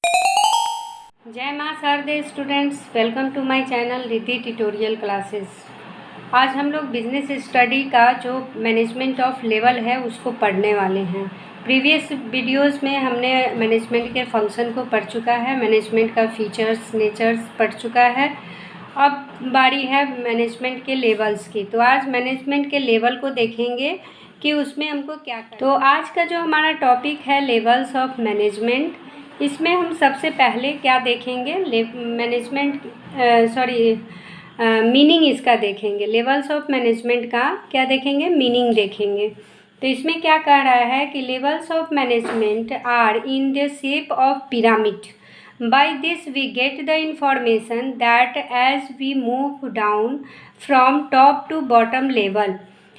जय माँ Sharade students, welcome to my channel Riddhi tutorial classes. आज हम लोग बिजनेस स्टडी का जो मैनेजमेंट ऑफ लेवल है उसको पढ़ने वाले हैं। प्रीवियस वीडियोस में हमने मैनेजमेंट के फंक्शन को पढ़ चुका है, मैनेजमेंट का फीचर्स नेचर्स पढ़ चुका है। अब बारी है मैनेजमेंट के लेवल्स की। तो आज मैनेजमेंट के लेवल को देखेंगे कि उसमें हमको क्या करना है। तो आज का जो हमारा टॉपिक है लेवल्स ऑफ मैनेजमेंट, इसमें हम सबसे पहले क्या देखेंगे, मैनेजमेंट मीनिंग इसका देखेंगे। लेवल्स ऑफ मैनेजमेंट का क्या देखेंगे, मीनिंग देखेंगे। तो इसमें क्या कह रहा है कि levels of management are in the shape of pyramid. By this we get the information that as we move down from top to bottom level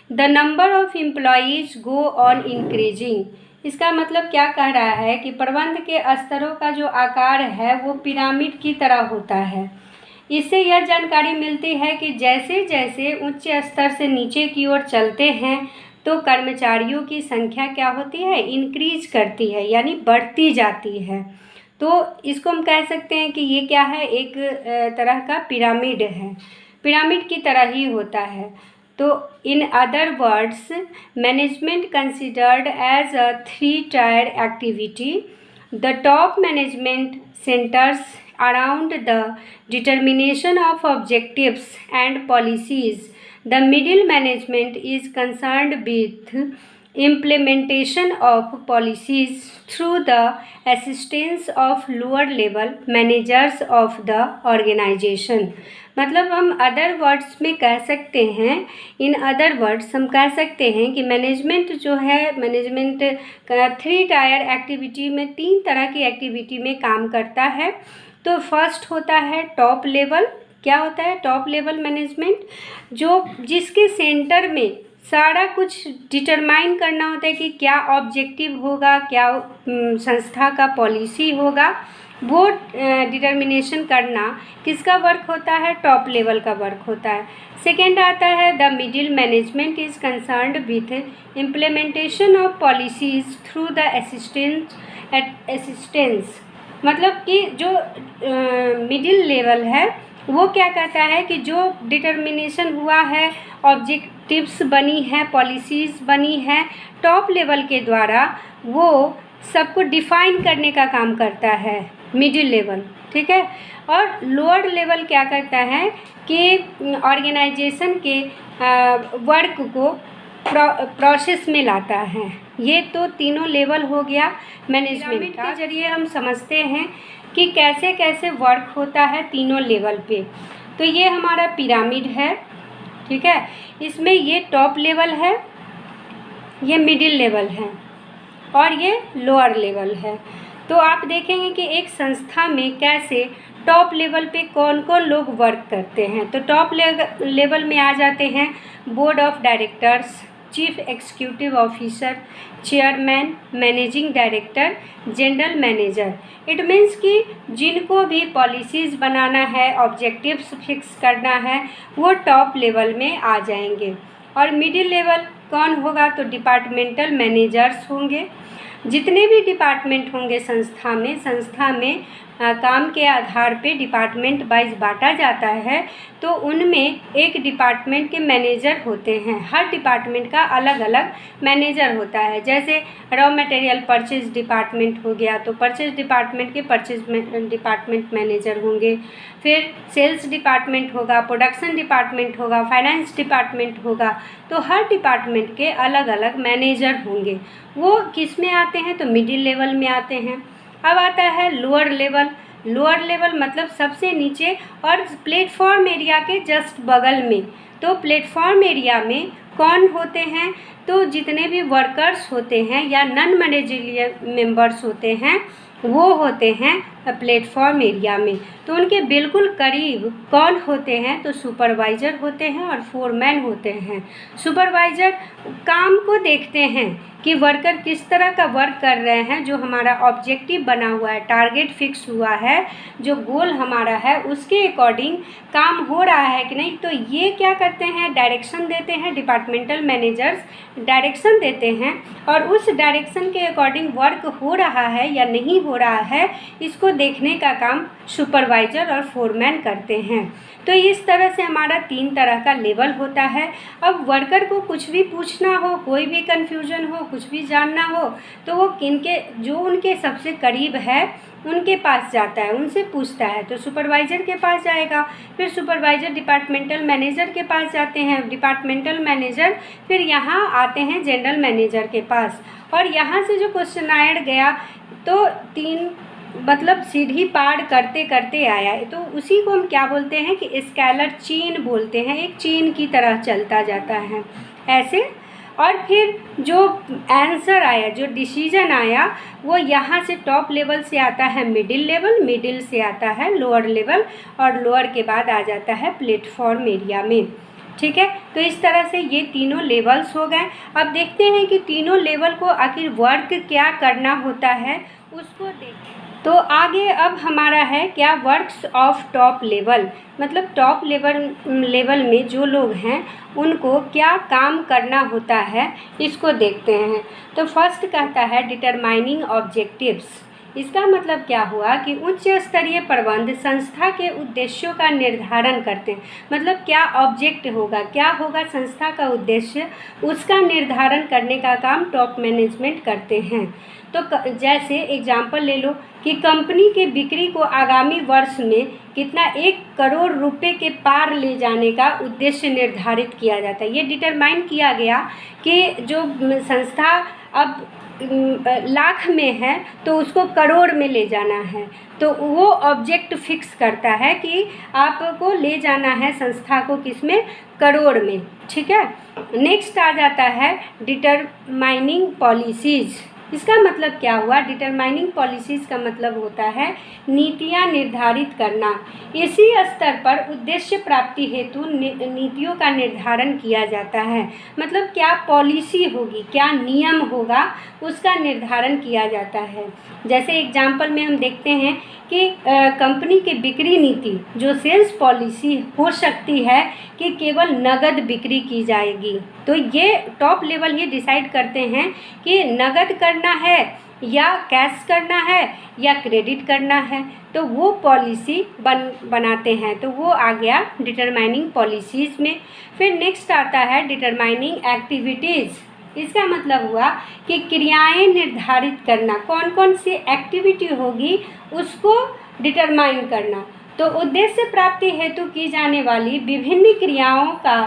the number of employees go on increasing. इसका मतलब क्या कह रहा है कि प्रबंध के स्तरों का जो आकार है वो पिरामिड की तरह होता है। इससे यह जानकारी मिलती है कि जैसे जैसे उच्च स्तर से नीचे की ओर चलते हैं तो कर्मचारियों की संख्या क्या होती है, इंक्रीज करती है, यानी बढ़ती जाती है। तो इसको हम कह सकते हैं कि ये क्या है, एक तरह का पिरामिड है, पिरामिड की तरह ही होता है। तो in other words management considered as a 3-tier activity. The top management centres around the determination of objectives and policies. The middle management is concerned with implementation of policies through the assistance of lower level managers of the organization. मतलब हम other words में कह सकते हैं, इन other words हम कह सकते हैं कि मैनेजमेंट जो है, मैनेजमेंट 3-tier एक्टिविटी में 3 तरह की एक्टिविटी में काम करता है। तो फर्स्ट होता है टॉप लेवल। क्या होता है टॉप लेवल मैनेजमेंट, जो जिसके सेंटर में सारा कुछ डिटरमाइन करना होता है कि क्या ऑब्जेक्टिव होगा, क्या संस्था का पॉलिसी होगा, वो डिटर्मिनेशन करना किसका वर्क होता है, टॉप लेवल का वर्क होता है। सेकेंड आता है the middle management is concerned with implementation of policies through the assistance. मतलब कि जो मिडिल लेवल है वो क्या कहता है कि जो डिटर्मिनेशन हुआ है, ऑब्जेक्टिव्स बनी है, पॉलिसीज़ बनी है टॉप लेवल के द्वारा, वो सबको डिफ़ाइन करने का काम करता है मिडिल लेवल, ठीक है। और लोअर लेवल क्या करता है कि ऑर्गेनाइजेशन के वर्क को प्रोसेस में लाता है। ये तो तीनों लेवल हो गया मैनेजमेंट के जरिए हम समझते हैं कि कैसे कैसे वर्क होता है तीनों लेवल पे। तो ये हमारा पिरामिड है, ठीक है। इसमें ये टॉप लेवल है, ये मिडिल लेवल है और ये लोअर लेवल है। तो आप देखेंगे कि एक संस्था में कैसे टॉप लेवल पे कौन कौन लोग वर्क करते हैं। तो टॉप लेवल में आ जाते हैं board of directors, chief executive officer, chairman, managing director, general manager. It means कि जिनको भी पॉलिसीज़ बनाना है, ऑब्जेक्टिव्स फिक्स करना है, वो टॉप लेवल में आ जाएंगे। और मिडिल लेवल कौन होगा, तो डिपार्टमेंटल मैनेजर्स होंगे। जितने भी डिपार्टमेंट होंगे संस्था में काम के आधार पे डिपार्टमेंट वाइज बांटा जाता है, तो उनमें एक डिपार्टमेंट के मैनेजर होते हैं। हर डिपार्टमेंट का अलग अलग मैनेजर होता है। जैसे रॉ मटेरियल परचेज डिपार्टमेंट हो गया, तो परचेज डिपार्टमेंट के परचेज डिपार्टमेंट मैनेजर होंगे। फिर सेल्स डिपार्टमेंट होगा, प्रोडक्शन डिपार्टमेंट होगा, फाइनेंस डिपार्टमेंट होगा। तो हर डिपार्टमेंट के अलग अलग मैनेजर होंगे। वो किस में आते हैं, तो मिडिल लेवल में आते हैं। अब आता है लोअर लेवल। लोअर लेवल मतलब सबसे नीचे और प्लेटफॉर्म एरिया के जस्ट बगल में। तो प्लेटफॉर्म एरिया में कौन होते हैं, तो जितने भी वर्कर्स होते हैं या नॉन मैनेजरियल मेंबर्स होते हैं वो होते हैं प्लेटफॉर्म एरिया में। तो उनके बिल्कुल करीब कौन होते हैं, तो सुपरवाइज़र होते हैं और फोरमैन होते हैं। सुपरवाइज़र काम को देखते हैं कि वर्कर किस तरह का वर्क कर रहे हैं, जो हमारा ऑब्जेक्टिव बना हुआ है, टारगेट फिक्स हुआ है, जो गोल हमारा है उसके अकॉर्डिंग काम हो रहा है कि नहीं। तो ये क्या करते हैं, डायरेक्शन देते हैं डिपार्टमेंटल मैनेजर्स डायरेक्शन देते हैं और उस डायरेक्शन के अकॉर्डिंग वर्क हो रहा है या नहीं हो रहा है, इसको देखने का काम सुपरवाइज़र और फोरमैन करते हैं। तो इस तरह से हमारा 3 तरह का लेवल होता है। अब वर्कर को कुछ भी पूछना हो, कोई भी कन्फ्यूजन हो, कुछ भी जानना हो, तो वो जो उनके सबसे करीब है उनके पास जाता है, उनसे पूछता है। तो सुपरवाइज़र के पास जाएगा, फिर सुपरवाइज़र डिपार्टमेंटल मैनेजर के पास जाते हैं, डिपार्टमेंटल मैनेजर फिर यहाँ आते हैं जनरल मैनेजर के पास, और यहाँ से जो क्वेश्चनायर गया तो 3 मतलब सीढ़ी पार करते करते आया है, तो उसी को हम क्या बोलते हैं कि स्केलर चेन बोलते हैं। एक चेन की तरह चलता जाता है ऐसे। और फिर जो आंसर आया, जो डिसीजन आया, वो यहाँ से टॉप लेवल से आता है मिडिल लेवल, मिडिल से आता है लोअर लेवल, और लोअर के बाद आ जाता है प्लेटफॉर्म एरिया में। ठीक है, तो इस तरह से ये तीनों लेवल्स हो गए। अब देखते हैं कि तीनों लेवल को आखिर वर्क क्या करना होता है, उसको देखते हैं। तो आगे अब हमारा है क्या, वर्क्स ऑफ टॉप लेवल, मतलब टॉप लेवल में जो लोग हैं उनको क्या काम करना होता है, इसको देखते हैं। तो फर्स्ट कहता है डिटरमाइनिंग ऑब्जेक्टिव्स। इसका मतलब क्या हुआ कि उच्च स्तरीय प्रबंध संस्था के उद्देश्यों का निर्धारण करते हैं। मतलब क्या ऑब्जेक्ट होगा, क्या होगा संस्था का उद्देश्य, उसका निर्धारण करने का काम टॉप मैनेजमेंट करते हैं। तो जैसे एग्जाम्पल ले लो कि कंपनी के बिक्री को आगामी वर्ष में कितना 1 करोड़ रुपए के पार ले जाने का उद्देश्य निर्धारित किया जाता है। ये डिटरमाइन किया गया कि जो संस्था अब लाख में है तो उसको करोड़ में ले जाना है, तो वो ऑब्जेक्ट फिक्स करता है कि आपको ले जाना है संस्था को किसमें, करोड़ में। ठीक है, नेक्स्ट आ जाता है डिटरमाइनिंग पॉलिसीज़। इसका मतलब क्या हुआ, डिटरमाइनिंग पॉलिसीज़ का मतलब होता है नीतियाँ निर्धारित करना। इसी स्तर पर उद्देश्य प्राप्ति हेतु नीतियों का निर्धारण किया जाता है। मतलब क्या पॉलिसी होगी, क्या नियम होगा, उसका निर्धारण किया जाता है। जैसे एग्जाम्पल में हम देखते हैं कि कंपनी की बिक्री नीति, जो सेल्स पॉलिसी हो सकती है कि केवल नगद बिक्री की जाएगी। तो ये टॉप लेवल ही डिसाइड करते हैं कि नगद करना है या कैश करना है या क्रेडिट करना है, तो वो पॉलिसी बनाते हैं। तो वो आ गया डिटरमाइनिंग पॉलिसीज़ में। फिर नेक्स्ट आता है डिटरमाइनिंग एक्टिविटीज़। इसका मतलब हुआ कि क्रियाएं निर्धारित करना, कौन कौन सी एक्टिविटी होगी उसको डिटरमाइन करना। तो उद्देश्य प्राप्ति हेतु की जाने वाली विभिन्न क्रियाओं का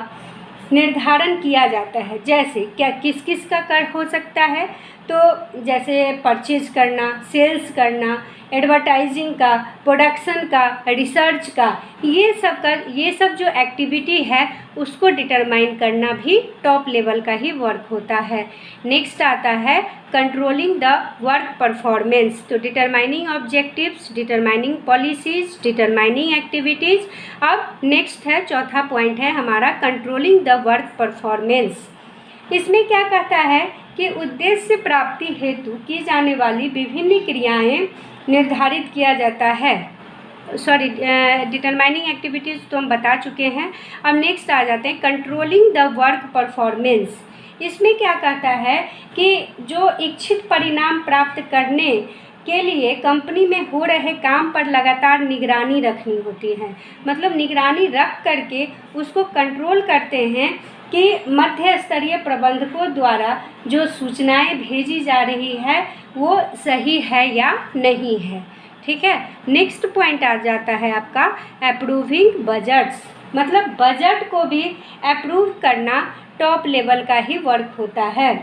निर्धारण किया जाता है। जैसे क्या किस किस का कर हो सकता है, तो जैसे परचेज करना, सेल्स करना, एडवर्टाइजिंग का, प्रोडक्शन का, रिसर्च का, ये सब जो एक्टिविटी है उसको डिटरमाइन करना भी टॉप लेवल का ही वर्क होता है। नेक्स्ट आता है कंट्रोलिंग द वर्क परफॉर्मेंस। तो determining objectives, determining policies, determining activities. अब नेक्स्ट है, चौथा पॉइंट है हमारा कंट्रोलिंग द वर्क परफॉर्मेंस। इसमें क्या कहता है कि उद्देश्य प्राप्ति हेतु की जाने वाली विभिन्न क्रियाएं निर्धारित किया जाता है। डिटरमाइनिंग एक्टिविटीज़ तो हम बता चुके हैं। अब नेक्स्ट आ जाते हैं कंट्रोलिंग द वर्क परफॉर्मेंस। इसमें क्या कहता है कि जो इच्छित परिणाम प्राप्त करने के लिए कंपनी में हो रहे काम पर लगातार निगरानी रखनी होती है। मतलब निगरानी रख करके उसको कंट्रोल करते हैं कि मध्य स्तरीय प्रबंधकों द्वारा जो सूचनाएं भेजी जा रही है वो सही है या नहीं है। ठीक है, नेक्स्ट पॉइंट आ जाता है आपका अप्रूविंग बजट्स। मतलब बजट को भी अप्रूव करना टॉप लेवल का ही वर्क होता है।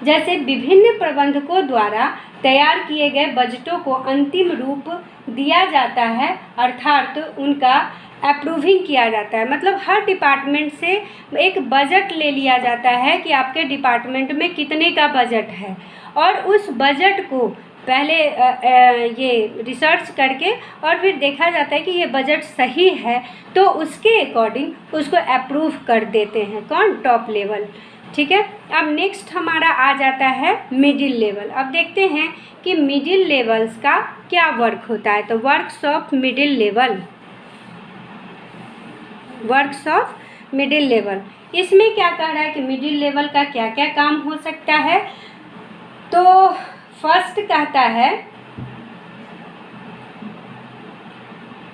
जैसे विभिन्न प्रबंधकों द्वारा तैयार किए गए बजटों को अंतिम रूप दिया जाता है, अर्थात उनका अप्रूविंग किया जाता है। मतलब हर डिपार्टमेंट से एक बजट ले लिया जाता है कि आपके डिपार्टमेंट में कितने का बजट है, और उस बजट को पहले ये रिसर्च करके और फिर देखा जाता है कि ये बजट सही है, तो उसके अकॉर्डिंग उसको अप्रूव कर देते हैं कौन, टॉप लेवल। ठीक है, अब नेक्स्ट हमारा आ जाता है मिडिल लेवल। अब देखते हैं कि मिडिल लेवल्स का क्या वर्क होता है। तो works of middle level, works of middle level. इसमें क्या कह रहा है कि मिडिल लेवल का क्या क्या काम हो सकता है। तो फर्स्ट कहता है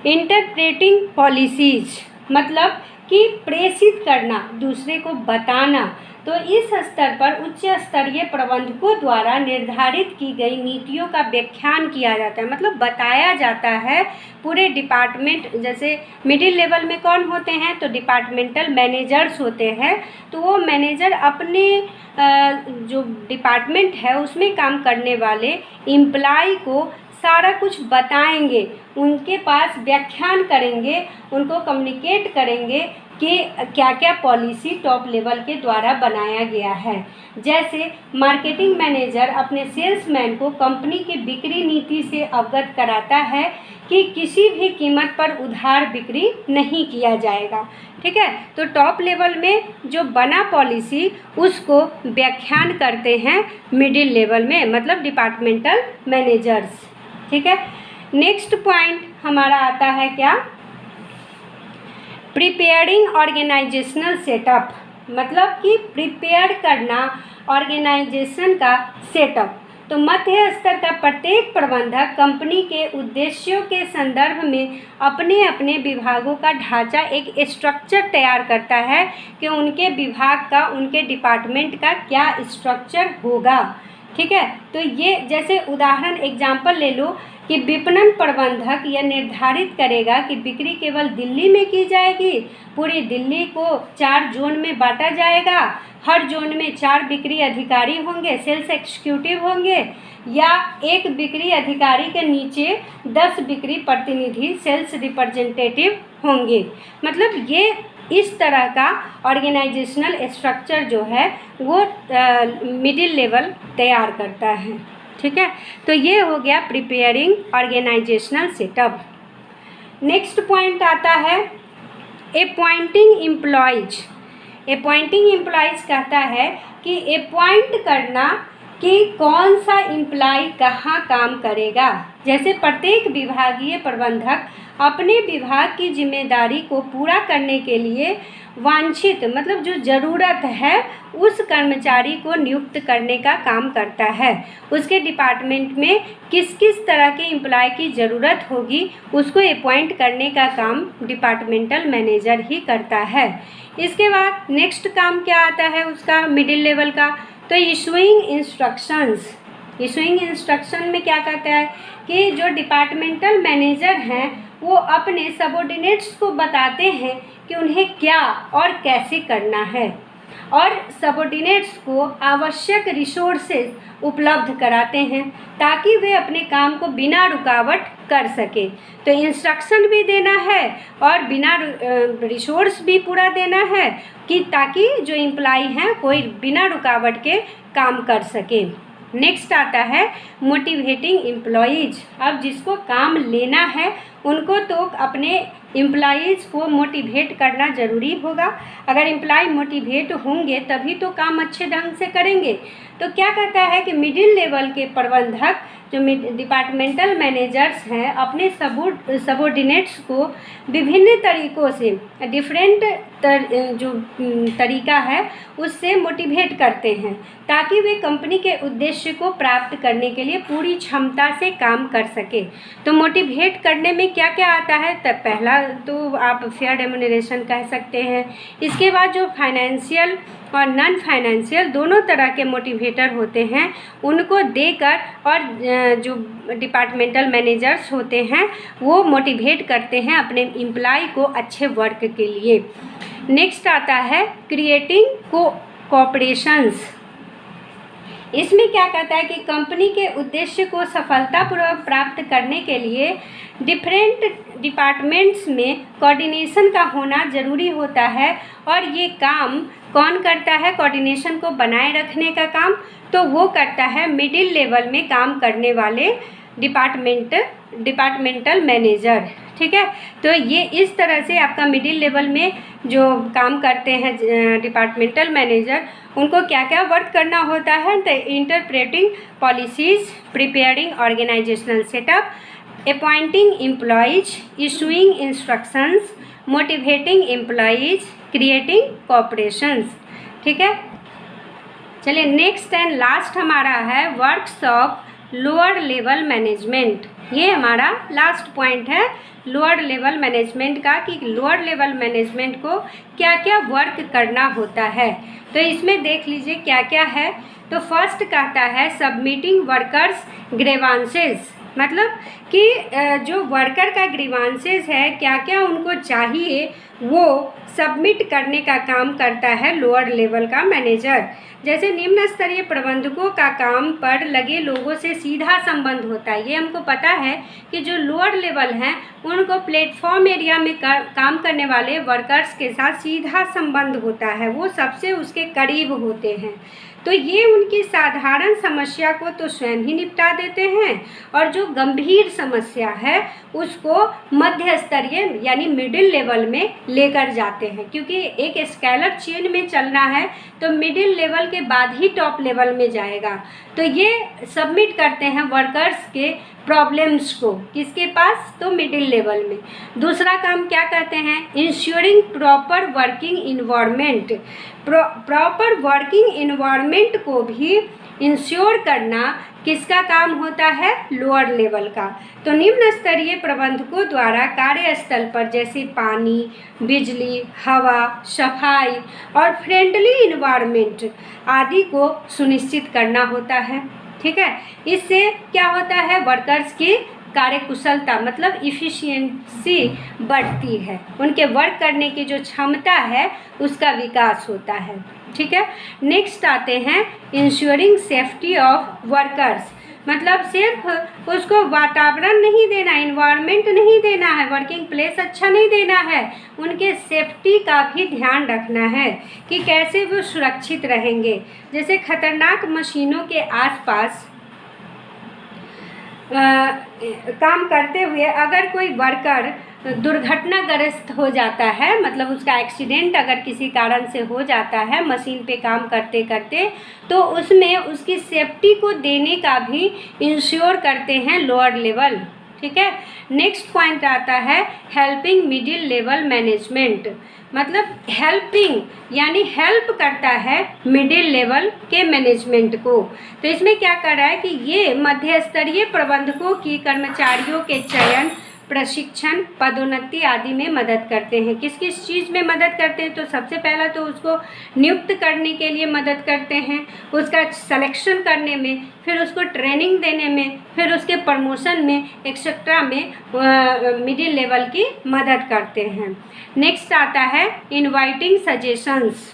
इंटरप्रेटिंग पॉलिसीज, मतलब कि प्रेषित करना, दूसरे को बताना। तो इस स्तर पर उच्च स्तरीय प्रबंधकों द्वारा निर्धारित की गई नीतियों का व्याख्यान किया जाता है, मतलब बताया जाता है पूरे डिपार्टमेंट। जैसे मिडिल लेवल में कौन होते हैं, तो डिपार्टमेंटल मैनेजर्स होते हैं। तो वो मैनेजर अपने जो डिपार्टमेंट है उसमें काम करने वाले एम्प्लॉय को सारा कुछ बताएंगे, उनके पास व्याख्यान करेंगे, उनको कम्युनिकेट करेंगे कि क्या क्या पॉलिसी टॉप लेवल के द्वारा बनाया गया है। जैसे मार्केटिंग मैनेजर अपने सेल्समैन को कंपनी की बिक्री नीति से अवगत कराता है कि किसी भी कीमत पर उधार बिक्री नहीं किया जाएगा। ठीक है, तो टॉप लेवल में जो बना पॉलिसी उसको व्याख्यान करते हैं मिडिल लेवल में, मतलब डिपार्टमेंटल मैनेजर्स। ठीक है, नेक्स्ट पॉइंट हमारा आता है क्या, प्रिपेयरिंग ऑर्गेनाइजेशनल सेटअप, मतलब कि प्रिपेयर करना ऑर्गेनाइजेशन का सेटअप। तो मध्य स्तर का प्रत्येक प्रबंधक कंपनी के उद्देश्यों के संदर्भ में अपने अपने विभागों का ढांचा, एक स्ट्रक्चर तैयार करता है कि उनके विभाग का, उनके डिपार्टमेंट का क्या स्ट्रक्चर होगा। ठीक है, तो ये जैसे उदाहरण एग्जाम्पल ले लो कि विपणन प्रबंधक यह निर्धारित करेगा कि बिक्री केवल दिल्ली में की जाएगी, पूरी दिल्ली को 4 जोन में बांटा जाएगा, हर जोन में 4 बिक्री अधिकारी होंगे, सेल्स एग्जीक्यूटिव होंगे, या एक बिक्री अधिकारी के नीचे 10 बिक्री प्रतिनिधि सेल्स रिप्रेजेंटेटिव होंगे। मतलब ये इस तरह का ऑर्गेनाइजेशनल स्ट्रक्चर जो है वो मिडिल लेवल तैयार करता है। ठीक है, तो ये हो गया preparing organisational setup. Next point आता है अपॉइंटिंग एम्प्लॉयज। अपॉइंटिंग एम्प्लॉयज कहता है कि अपॉइंट करना कि कौन सा एम्प्लॉय कहाँ काम करेगा। जैसे प्रत्येक विभागीय प्रबंधक अपने विभाग की जिम्मेदारी को पूरा करने के लिए वांछित, मतलब जो ज़रूरत है उस कर्मचारी को नियुक्त करने का काम करता है। उसके डिपार्टमेंट में किस किस तरह के एम्प्लॉय की ज़रूरत होगी उसको अपॉइंट करने का काम डिपार्टमेंटल मैनेजर ही करता है। इसके बाद नेक्स्ट काम क्या आता है उसका, मिडिल लेवल का, तो इशूइंग इंस्ट्रक्शंस। इशूइंग इंस्ट्रक्शन में क्या कहता है कि जो डिपार्टमेंटल मैनेजर हैं वो अपने सबऑर्डिनेट्स को बताते हैं कि उन्हें क्या और कैसे करना है, और सबऑर्डिनेट्स को आवश्यक रिसोर्सेज उपलब्ध कराते हैं ताकि वे अपने काम को बिना रुकावट कर सके। तो इंस्ट्रक्शन भी देना है और बिना रिसोर्स भी पूरा देना है कि ताकि जो एम्प्लॉय हैं कोई बिना रुकावट के काम कर सके। नेक्स्ट आता है मोटिवेटिंग एम्प्लॉयज़। अब जिसको काम लेना है उनको तो अपने एम्प्लॉयज़ को मोटिवेट करना ज़रूरी होगा। अगर एम्प्लॉय मोटिवेट होंगे तभी तो काम अच्छे ढंग से करेंगे। तो क्या कहता है कि मिडिल लेवल के प्रबंधक जो डिपार्टमेंटल मैनेजर्स हैं अपने सबऑर्डिनेट्स को विभिन्न तरीक़ों से, डिफरेंट जो तरीका है उससे मोटिवेट करते हैं ताकि वे कंपनी के उद्देश्य को प्राप्त करने के लिए पूरी क्षमता से काम कर सके। तो मोटिवेट करने में क्या क्या आता है, तब पहला तो आप फेयर रेम्यूनरेशन कह सकते हैं। इसके बाद जो फाइनेंशियल और नॉन फाइनेंशियल दोनों तरह के मोटिवेटर होते हैं उनको देकर, और जो डिपार्टमेंटल मैनेजर्स होते हैं वो मोटिवेट करते हैं अपने एम्प्लॉय को अच्छे वर्क के लिए। नेक्स्ट आता है क्रिएटिंग कोऑपरेशंस। इसमें क्या कहता है कि कंपनी के उद्देश्य को सफलतापूर्वक प्राप्त करने के लिए डिफरेंट डिपार्टमेंट्स में कोऑर्डिनेशन का होना ज़रूरी होता है। और ये काम कौन करता है, कोऑर्डिनेशन को बनाए रखने का काम तो वो करता है मिडिल लेवल में काम करने वाले डिपार्टमेंटल मैनेजर। ठीक है, तो ये इस तरह से आपका मिडिल लेवल में जो काम करते हैं डिपार्टमेंटल मैनेजर उनको क्या क्या वर्क करना होता है, तो interpreting policies, preparing organisational setup, appointing employees, issuing instructions, motivating employees, creating cooperations. ठीक है, चलिए नेक्स्ट एंड लास्ट हमारा है वर्कशॉप लोअर लेवल मैनेजमेंट। ये हमारा लास्ट पॉइंट है लोअर लेवल मैनेजमेंट का, कि लोअर लेवल मैनेजमेंट को क्या क्या वर्क करना होता है। तो इसमें देख लीजिए क्या क्या है। तो फर्स्ट कहता है सबमिटिंग वर्कर्स ग्रीवांसेस, मतलब कि जो वर्कर का ग्रीवांसेस है, क्या क्या उनको चाहिए, वो सबमिट करने का काम करता है लोअर लेवल का मैनेजर। जैसे निम्न स्तरीय प्रबंधकों का काम पर लगे लोगों से सीधा संबंध होता है। ये हमको पता है कि जो लोअर लेवल हैं उनको प्लेटफॉर्म एरिया में काम करने वाले वर्कर्स के साथ सीधा संबंध होता है, वो सबसे उसके करीब होते हैं। तो ये उनकी साधारण समस्या को तो स्वयं ही निपटा देते हैं, और जो गंभीर समस्या है उसको मध्य स्तरीय यानी मिडिल लेवल में लेकर जाते हैं, क्योंकि एक स्केलर चेन में चलना है तो मिडिल लेवल के बाद ही टॉप लेवल में जाएगा। तो ये सबमिट करते हैं वर्कर्स के प्रॉब्लम्स को, किसके पास, तो मिडिल लेवल में। दूसरा काम क्या कहते हैं, ensuring proper working environment. Proper working environment को भी इंश्योर करना किसका काम होता है, लोअर लेवल का। तो निम्न स्तरीय प्रबंधकों द्वारा कार्यस्थल पर जैसे पानी, बिजली, हवा, सफाई और फ्रेंडली इन्वायरमेंट आदि को सुनिश्चित करना होता है। ठीक है, इससे क्या होता है, वर्कर्स की कार्यकुशलता मतलब इफ़िशियंसी बढ़ती है, उनके वर्क करने की जो क्षमता है उसका विकास होता है। ठीक है, नेक्स्ट आते हैं इंश्योरिंग सेफ्टी ऑफ वर्कर्स, मतलब सिर्फ उसको वातावरण नहीं देना, इन्वायरमेंट नहीं देना है, वर्किंग प्लेस अच्छा नहीं देना है, उनके सेफ्टी का भी ध्यान रखना है कि कैसे वो सुरक्षित रहेंगे। जैसे खतरनाक मशीनों के आसपास काम करते हुए अगर कोई वर्कर दुर्घटनाग्रस्त हो जाता है, मतलब उसका एक्सीडेंट अगर किसी कारण से हो जाता है मशीन पे काम करते करते, तो उसमें उसकी सेफ्टी को देने का भी इंश्योर करते हैं लोअर लेवल। ठीक है, नेक्स्ट पॉइंट आता है हेल्पिंग मिडिल लेवल मैनेजमेंट, मतलब हेल्पिंग यानी हेल्प करता है मिडिल लेवल के मैनेजमेंट को। तो इसमें क्या कर रहा है कि ये मध्य स्तरीय प्रबंधकों की कर्मचारियों के चयन, प्रशिक्षण, पदोन्नति आदि में मदद करते हैं। किस किस चीज़ में मदद करते हैं, तो सबसे पहला तो उसको नियुक्त करने के लिए मदद करते हैं, उसका सिलेक्शन करने में, फिर उसको ट्रेनिंग देने में, फिर उसके प्रमोशन में, एक्सेट्रा में मिडिल लेवल की मदद करते हैं। नेक्स्ट आता है इनवाइटिंग सजेशंस,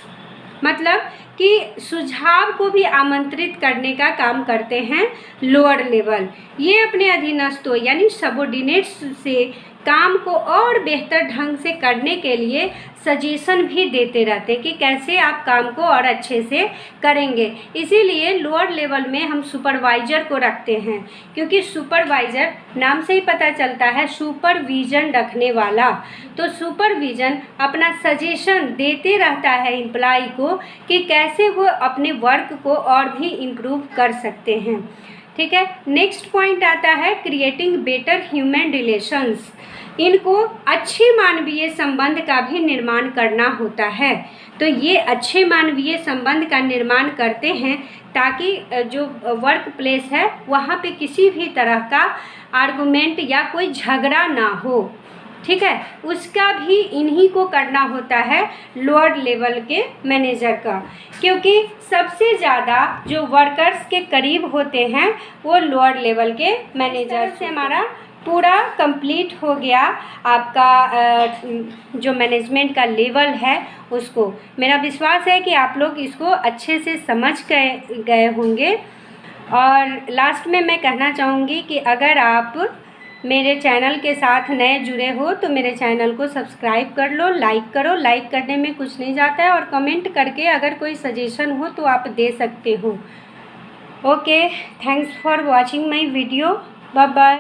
मतलब कि सुझाव को भी आमंत्रित करने का काम करते हैं लोअर लेवल। ये अपने अधीनस्थों यानी सबऑर्डिनेट्स से काम को और बेहतर ढंग से करने के लिए सजेशन भी देते रहते हैं कि कैसे आप काम को और अच्छे से करेंगे। इसीलिए लोअर लेवल में हम सुपरवाइज़र को रखते हैं, क्योंकि सुपरवाइज़र नाम से ही पता चलता है सुपरविज़न रखने वाला। तो सुपरविज़न अपना सजेशन देते रहता है एम्प्लॉय को कि कैसे वो अपने वर्क को और भी इम्प्रूव कर सकते हैं। ठीक है, नेक्स्ट पॉइंट आता है क्रिएटिंग बेटर ह्यूमन रिलेशंस। इनको अच्छे मानवीय संबंध का भी निर्माण करना होता है। तो ये अच्छे मानवीय संबंध का निर्माण करते हैं ताकि जो वर्क प्लेस है वहाँ पे किसी भी तरह का आर्गुमेंट या कोई झगड़ा ना हो। ठीक है, उसका भी इन्हीं को करना होता है लोअर लेवल के मैनेजर का, क्योंकि सबसे ज़्यादा जो वर्कर्स के करीब होते हैं वो लोअर लेवल के मैनेजर से। हमारा पूरा कंप्लीट हो गया आपका जो मैनेजमेंट का लेवल है उसको। मेरा विश्वास है कि आप लोग इसको अच्छे से समझ गए होंगे। और लास्ट में मैं कहना चाहूँगी कि अगर आप मेरे चैनल के साथ नए जुड़े हो तो मेरे चैनल को सब्सक्राइब कर लो, लाइक करो। लाइक करने में कुछ नहीं जाता है, और कमेंट करके अगर कोई सजेशन हो तो आप दे सकते हो। Okay, thanks for watching my video. Bye bye.